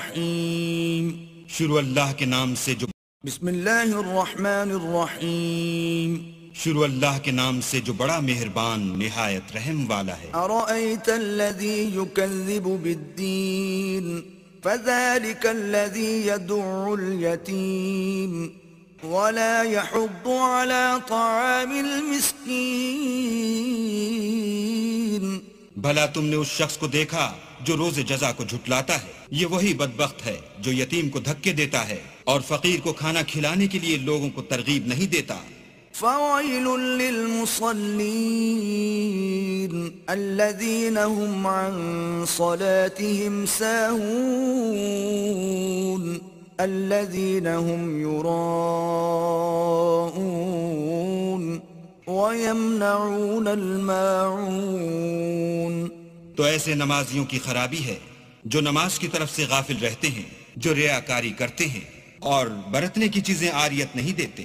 الرحیم. شروع اللہ کے نام سے جو بسم اللہ الرحمن الرحیم. شروع اللہ کے نام سے جو بڑا مہربان نہایت رحم والا ہے. ارأیت الذی یکذب بالدین فذلک الذی یدع الیتیم ولا يحض على طعام المسکین. بھلا تم نے اس شخص کو دیکھا جو روز جزا کو جھٹلاتا ہے؟ یہ وہی بدبخت ہے جو یتیم کو دھکے دیتا ہے اور فقیر کو کھانا کھلانے کے لیے لوگوں کو ترغیب نہیں دیتا. فویل للمصلین الذین هم عن صلاتهم ساہون الذین هم یراءون وَيَمْنَعُونَ الْمَاعُونَ. تو ایسے نمازیوں کی خرابی ہے جو نماز کی طرف سے غافل رہتے ہیں، جو ریاکاری کرتے ہیں اور برتنے کی چیزیں عاریت نہیں دیتے.